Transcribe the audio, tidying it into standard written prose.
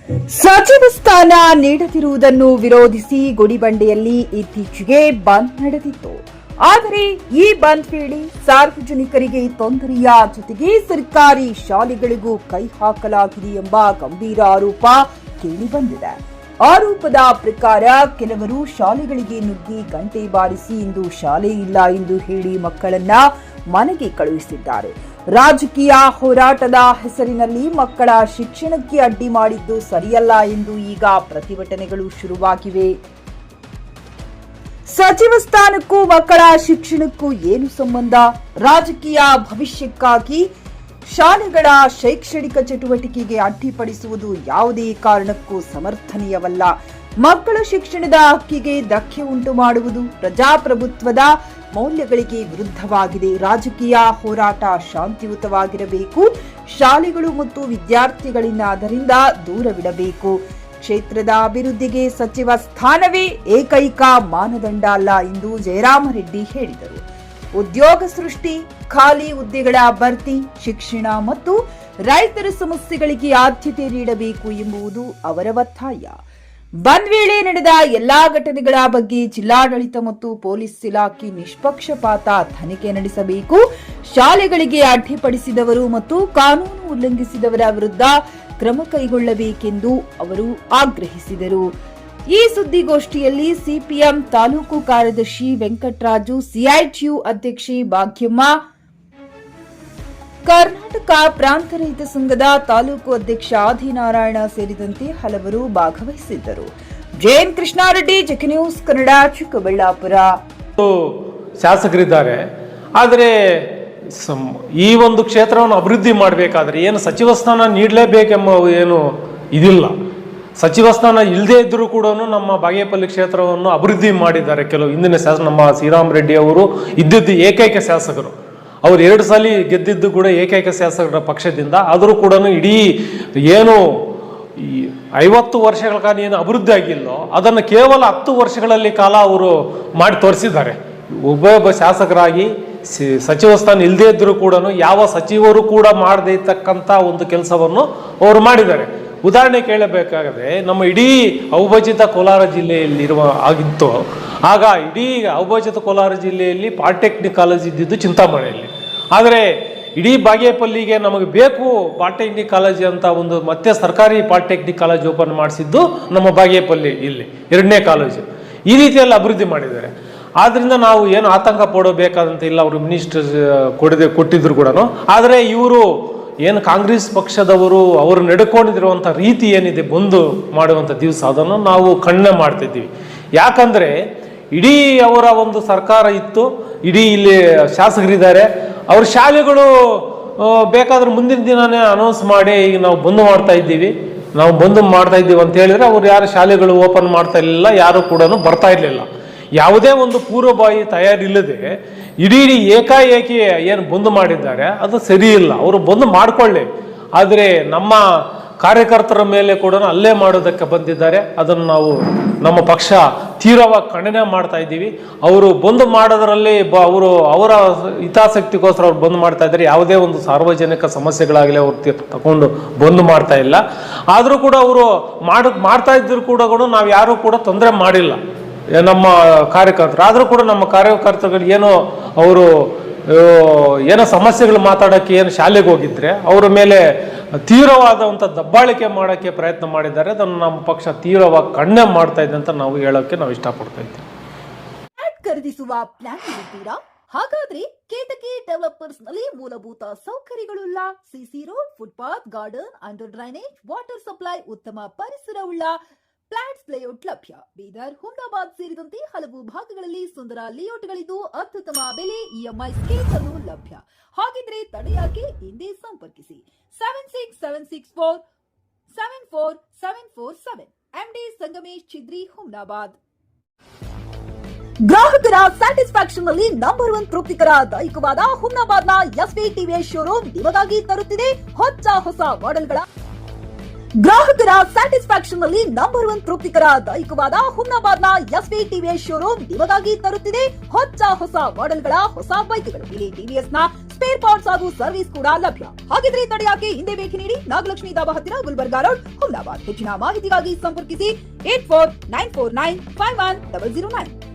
ಸಚಿವ ಸ್ಥಾನ ನೀಡದಿರುವುದನ್ನು ವಿರೋಧಿಸಿ ಗುಡಿಬಂಡೆಯಲ್ಲಿ ಇತ್ತೀಚೆಗೆ ಬಂದ್ ನಡೆದಿತ್ತು. ಆದರೆ ಈ ಬಂದ್ ವೇಳೆ ಸಾರ್ವಜನಿಕರಿಗೆ ತೊಂದರೆಯ ಜೊತೆಗೆ ಸರ್ಕಾರಿ ಶಾಲೆಗಳಿಗೂ ಕೈ ಹಾಕಲಾಗಿದೆ ಎಂಬ ಗಂಭೀರ ಆರೋಪ ಕೇಳಿಬಂದಿದೆ. ಆರೋಪದ ಪ್ರಕಾರ ಕೆಲವರು ಶಾಲೆಗಳಿಗೆ ನುಗ್ಗಿ ಗಂಟೆ ಬಾರಿಸಿ ಇಂದು ಶಾಲೆ ಇಲ್ಲ ಎಂದು ಹೇಳಿ ಮಕ್ಕಳನ್ನ ಮನೆಗೆ ಕಳುಹಿಸಿದ್ದಾರೆ. ರಾಜಕೀಯ ಹೋರಾಟದ ಹೆಸರಿನಲ್ಲಿ ಮಕ್ಕಳ ಶಿಕ್ಷಣಕ್ಕೆ ಅಡ್ಡಿ ಮಾಡಿದ್ದು ಸರಿಯಲ್ಲ ಎಂದು ಈಗ ಪ್ರತಿಭಟನೆಗಳು ಶುರುವಾಗಿವೆ. ಸಚಿವ ಸ್ಥಾನಕ್ಕೂ ಮಕ್ಕಳ ಶಿಕ್ಷಣಕ್ಕೂ ಏನು ಸಂಬಂಧ? ರಾಜಕೀಯ ಭವಿಷ್ಯಕ್ಕಾಗಿ ಶಾಲೆಗಳ ಶೈಕ್ಷಣಿಕ ಚಟುವಟಿಕೆಗೆ ಅಡ್ಡಿಪಡಿಸುವುದು ಯಾವುದೇ ಕಾರಣಕ್ಕೂ ಸಮರ್ಥನೀಯವಲ್ಲ. ಮಕ್ಕಳ ಶಿಕ್ಷಣದ ಹಕ್ಕಿಗೆ ಧಕ್ಕೆ ಉಂಟು ಮಾಡುವುದು ಪ್ರಜಾಪ್ರಭುತ್ವದ ಮೌಲ್ಯಗಳಿಗೆ ವಿರುದ್ಧವಾಗಿದೆ. ರಾಜಕೀಯ ಹೋರಾಟ ಶಾಂತಿಯುತವಾಗಿರಬೇಕು. ಶಾಲೆಗಳು ಮತ್ತು ವಿದ್ಯಾರ್ಥಿಗಳಿಂದ ಅದರಿಂದ ದೂರವಿಡಬೇಕು. ಕ್ಷೇತ್ರದ ಅಭಿವೃದ್ಧಿಗೆ ಸಚಿವ ಸ್ಥಾನವೇ ಏಕೈಕ ಮಾನದಂಡ ಅಲ್ಲ ಎಂದು ಜಯರಾಮರೆಡ್ಡಿ ಹೇಳಿದರು. ಉದ್ಯೋಗ ಸೃಷ್ಟಿ, ಖಾಲಿ ಹುದ್ದೆಗಳ ಭರ್ತಿ, ಶಿಕ್ಷಣ ಮತ್ತು ರೈತರ ಸಮಸ್ಯೆಗಳಿಗೆ ಆದ್ಯತೆ ನೀಡಬೇಕು ಎಂಬುದು ಅವರ ಒತ್ತಾಯ. ಬಂದ್ ವೇಳೆ ನಡೆದ ಎಲ್ಲಾ ಘಟನೆಗಳ ಬಗ್ಗೆ ಜಿಲ್ಲಾಡಳಿತ ಮತ್ತು ಪೊಲೀಸ್ ಇಲಾಖೆ ನಿಷ್ಪಕ್ಷಪಾತ ತನಿಖೆ ನಡೆಸಬೇಕು. ಶಾಲೆಗಳಿಗೆ ಅಡ್ಡಿಪಡಿಸಿದವರು ಮತ್ತು ಕಾನೂನು ಉಲ್ಲಂಘಿಸಿದವರ ವಿರುದ್ಧ ಕ್ರಮ ಕೈಗೊಳ್ಳಬೇಕೆಂದು ಅವರು ಆಗ್ರಹಿಸಿದರು. ಈ ಸುದ್ದಿಗೋಷ್ಠಿಯಲ್ಲಿ ಸಿಪಿಎಂ ತಾಲೂಕು ಕಾರ್ಯದರ್ಶಿ ವೆಂಕಟರಾಜು, ಸಿಐಟಿಯು ಅಧ್ಯಕ್ಷೆ ಭಾಗ್ಯಮ್ಮ, ಕರ್ನಾಟಕ ಪ್ರಾಂತ ರೈತ ಸಂಘದ ತಾಲೂಕು ಅಧ್ಯಕ್ಷ ಆದಿನಾರಾಯಣ ಸೇರಿದಂತೆ ಹಲವರು ಭಾಗವಹಿಸಿದ್ದರು. JN Krishnareddy, JK news Kannada, Chikkaballapur. ಶಾಸಕರಿದ್ದಾರೆ, ಆದರೆ ಈ ಒಂದು ಕ್ಷೇತ್ರವನ್ನು ಅಭಿವೃದ್ಧಿ ಮಾಡಬೇಕಾದ್ರೆ ಏನು ಸಚಿವ ಸ್ಥಾನ ನೀಡಲೇಬೇಕೆಂಬ ಏನು ಇದಿಲ್ಲ. ಸಚಿವ ಸ್ಥಾನ ಇಲ್ಲದೇ ಇದ್ದರೂ ಕೂಡ ನಮ್ಮ ಬಾಗೇಪಲ್ಲಿ ಕ್ಷೇತ್ರವನ್ನು ಅಭಿವೃದ್ಧಿ ಮಾಡಿದ್ದಾರೆ. ಕೆಲವು ಹಿಂದಿನ ನಮ್ಮ ಶ್ರೀರಾಮ್ ರೆಡ್ಡಿ ಅವರು ಇದ್ದಿದ್ದು ಏಕೈಕ ಶಾಸಕರು. ಅವರು 2 ಸಲ ಗೆದ್ದಿದ್ದು ಕೂಡ ಏಕೈಕ ಶಾಸಕರ ಪಕ್ಷದಿಂದ. ಆದರೂ ಕೂಡ ಇಡೀ ಏನು 50 ವರ್ಷಗಳ ಕಾಲ ಏನು ಅಭಿವೃದ್ಧಿ ಆಗಿಲ್ಲೋ ಅದನ್ನು ಕೇವಲ 10 ವರ್ಷಗಳಲ್ಲಿ ಕಾಲ ಅವರು ಮಾಡಿ ತೋರಿಸಿದ್ದಾರೆ. ಒಬ್ಬೊಬ್ಬ ಶಾಸಕರಾಗಿ ಸಚಿವ ಸ್ಥಾನ ಇಲ್ಲದೇ ಇದ್ದರೂ ಕೂಡ ಯಾವ ಸಚಿವರು ಕೂಡ ಮಾಡದೇ ಇರ್ತಕ್ಕಂಥ ಒಂದು ಕೆಲಸವನ್ನು ಅವರು ಮಾಡಿದ್ದಾರೆ. ಉದಾಹರಣೆ ಕೇಳಬೇಕಾದ್ರೆ ನಮ್ಮ ಇಡೀ ಅವಿಭಜಿತ ಕೋಲಾರ ಜಿಲ್ಲೆಯಲ್ಲಿರುವ ಆಗಿತ್ತು. ಆಗ ಇಡೀ ಅವಿಭಜಿತ ಕೋಲಾರ ಜಿಲ್ಲೆಯಲ್ಲಿ ಪಾಲಿಟೆಕ್ನಿಕ್ ಕಾಲೇಜ್ ಇದ್ದಿದ್ದು ಚಿಂತಾಮಣಿಯಲ್ಲಿ. ಆದರೆ ಇಡೀ ಬಾಗೇಪಲ್ಲಿಗೆ ನಮಗೆ ಬೇಕು ಪಾಲಿಟೆಕ್ನಿಕ್ ಕಾಲೇಜ್ ಅಂತ ಒಂದು ಮತ್ತೆ ಸರ್ಕಾರಿ ಪಾಲಿಟೆಕ್ನಿಕ್ ಕಾಲೇಜ್ ಓಪನ್ ಮಾಡಿಸಿದ್ದು ನಮ್ಮ ಬಾಗೇಪಲ್ಲಿ, ಇಲ್ಲಿ 2ನೇ ಕಾಲೇಜು. ಈ ರೀತಿಯಲ್ಲಿ ಅಭಿವೃದ್ಧಿ ಮಾಡಿದ್ದಾರೆ. ಆದ್ದರಿಂದ ನಾವು ಏನು ಆತಂಕ ಪಡಬೇಕಾದಂತ ಇಲ್ಲ. ಅವರು ಮಿನಿಸ್ಟರ್ ಕೊಟ್ಟಿದ್ರು ಕೂಡ. ಆದರೆ ಇವರು ಏನು ಕಾಂಗ್ರೆಸ್ ಪಕ್ಷದವರು ಅವರು ನಡ್ಕೊಂಡಿರುವಂಥ ರೀತಿ ಏನಿದೆ ಬಂದು ಮಾಡುವಂಥ ದಿವಸ, ಅದನ್ನು ನಾವು ಖಂಡನೆ ಮಾಡ್ತಿದ್ದೀವಿ. ಯಾಕಂದರೆ ಇಡೀ ಅವರ ಒಂದು ಸರ್ಕಾರ ಇತ್ತು, ಇಡೀ ಇಲ್ಲಿ ಶಾಸಕರಿದ್ದಾರೆ. ಅವ್ರ ಶಾಲೆಗಳು ಬೇಕಾದ್ರೆ ಮುಂದಿನ ದಿನನೇ ಅನೌನ್ಸ್ ಮಾಡಿ ಈಗ ನಾವು ಬಂದ್ ಮಾಡ್ತಾ ಇದ್ದೀವಿ ಅಂತ ಹೇಳಿದ್ರೆ ಅವ್ರು ಯಾರು ಶಾಲೆಗಳು ಓಪನ್ ಮಾಡ್ತಾ ಇರಲಿಲ್ಲ, ಯಾರು ಕೂಡ ಬರ್ತಾ ಇರಲಿಲ್ಲ. ಯಾವುದೇ ಒಂದು ಪೂರ್ವಭಾವಿ ತಯಾರಿಲ್ಲದೆ ಇಡೀ ಏಕಾಏಕಿ ಏನು ಬಂದ್ ಮಾಡಿದ್ದಾರೆ ಅದು ಸರಿ ಇಲ್ಲ. ಅವರು ಬಂದ್ ಮಾಡಿಕೊಳ್ಳಿ, ಆದರೆ ನಮ್ಮ ಕಾರ್ಯಕರ್ತರ ಮೇಲೆ ಕೂಡ ಅಲ್ಲೇ ಮಾಡೋದಕ್ಕೆ ಬಂದಿದ್ದಾರೆ. ಅದನ್ನು ನಾವು ನಮ್ಮ ಪಕ್ಷ ತೀವ್ರವಾಗಿ ಖಂಡನೆ ಮಾಡ್ತಾ ಇದ್ದೀವಿ. ಅವರು ಬಂದ್ ಮಾಡೋದರಲ್ಲಿ ಅವರ ಹಿತಾಸಕ್ತಿಗೋಸ್ಕರ ಅವ್ರು ಬಂದ್ ಮಾಡ್ತಾ ಇದ್ದಾರೆ. ಯಾವುದೇ ಒಂದು ಸಾರ್ವಜನಿಕ ಸಮಸ್ಯೆಗಳಾಗಲಿ ಅವ್ರು ತಗೊಂಡು ಬಂದ್ ಮಾಡ್ತಾ ಇಲ್ಲ. ಆದರೂ ಕೂಡ ಅವರು ಮಾಡ್ತಾ ಇದ್ರು ಕೂಡ ನಾವು ಯಾರೂ ಕೂಡ ತೊಂದರೆ ಮಾಡಿಲ್ಲ ನಮ್ಮ ಕಾರ್ಯಕರ್ತರು. ಆದರೂ ಕೂಡ ನಮ್ಮ ಕಾರ್ಯಕರ್ತರುಗಳು ಏನೋ ಅವರು ಏನೋ ಸಮಸ್ಯೆಗಳು ಮಾತಾಡೋಕ್ಕೆ ಏನು ಶಾಲೆಗೆ ಹೋಗಿದ್ರೆ ಅವರ ಮೇಲೆ ತೀವ್ರವಾದಂಥ ದಬ್ಬಾಳಿಕೆ ಮಾಡೋಕ್ಕೆ ಪ್ರಯತ್ನ ಮಾಡಿದ್ದಾರೆ. ಅದನ್ನು ನಮ್ಮ ಪಕ್ಷ ತೀವ್ರವಾಗಿ ಖಂಡನೆ ಮಾಡ್ತಾ ಇದೆ ಅಂತ ನಾವು ಹೇಳೋಕ್ಕೆ ನಾವು ಇಷ್ಟಪಡ್ತಾ ಇದ್ದೀವಿ. ಖರೀದಿಸುವ ಪ್ಲಾನ್ ಇರುತ್ತೀರಾ? ಹಾಗಾದ್ರೆ ಕೇತಕಿ ಡೆವಲಪರ್ಸ್ ನಲ್ಲಿ ಮೂಲಭೂತ ಸೌಕರ್ಯಗಳುಳ್ಳ CC road, footpath, garden, under drainage, water supply, ಉತ್ತಮ ಪರಿಸರವುಳ್ಳ ಫ್ಲಾಟ್ಸ್ ಲೇಔಟ್ ಲಭ್ಯ. ಬೀದರ್, ಹುಮ್ನಾಬಾದ್ ಸೇರಿದಂತೆ ಹಲವು ಭಾಗಗಳಲ್ಲಿ ಸುಂದರ ಲೇಔಟ್ಗಳಿದ್ದು ಅತ್ಯುತ್ತಮ ಬೆಲೆ, ಇಎಂಐ ಸ್ಕೀಮ್ ಅನ್ನು ಲಭ್ಯ. ಹಾಗಿದ್ರೆ ತಡೆಯಾಕೆ? ಹಿಂದೆ ಸಂಪರ್ಕಿಸಿ 7676474747 MD ಸಂಗಮೇಶ್ ಚಿದ್ರಿ, ಹುಮ್ನಾಬಾದ್. ಗ್ರಾಹಕರ ಸ್ಯಾಟಿಸ್ಫ್ಯಾಕ್ಷನ್ ನಲ್ಲಿ ನಂಬರ್ 1 ತೃಪ್ತಿಕರ ದೈಹಿಕವಾದ ಹುಮ್ನಾಬಾದ್ನ ಎಸ್ವಿ ಟಿವಿಎಸ್ ಶೋರೂಮ್ ನಿಮಗಾಗಿ ತರುತ್ತಿದೆ ಹೊಸ ಮಾಡೆಲ್ಗಳ. ಗ್ರಾಹಕರ ಸ್ಯಾಟಿಸ್ಫ್ಯಾಕ್ಷನ್ ನಲ್ಲಿ ನಂಬರ್ 1 ತೃಪ್ತಿಕರ ದೈಹಿಕವಾದ ಹುಮ್ನಾಬಾದ್ನ ಎಸ್ವಿ ಟಿವಿಎಸ್ ಶೋರೂಮ್ ನಿಮಗಾಗಿ ತರುತ್ತಿದೆ ಹೊಸ ಮಾಡೆಲ್ಗಳ ಹೊಸ ಬೈಕ್ಗಳು. ಇಲ್ಲಿ ಟಿವಿಎಸ್ ನ ಸ್ಪೇರ್ ಪಾರ್ಟ್ಸ್ ಹಾಗೂ ಸರ್ವಿಸ್ ಕೂಡ ಲಭ್ಯ. ಹಾಗಿದ್ರೆ ತಡೆಯಾಕೆ ಹಿಂದೆ ಭೇಟಿ ನೀಡಿ ನಾಗಲಕ್ಷ್ಮಿ ದಾಬಾ ಹತ್ತಿರ ಗುಲ್ಬರ್ಗಾ ರೋಡ್, ಹುಮ್ನಾಬಾದ್. ಹೆಚ್ಚಿನ ಮಾಹಿತಿಗಾಗಿ ಸಂಪರ್ಕಿಸಿ 8494951009.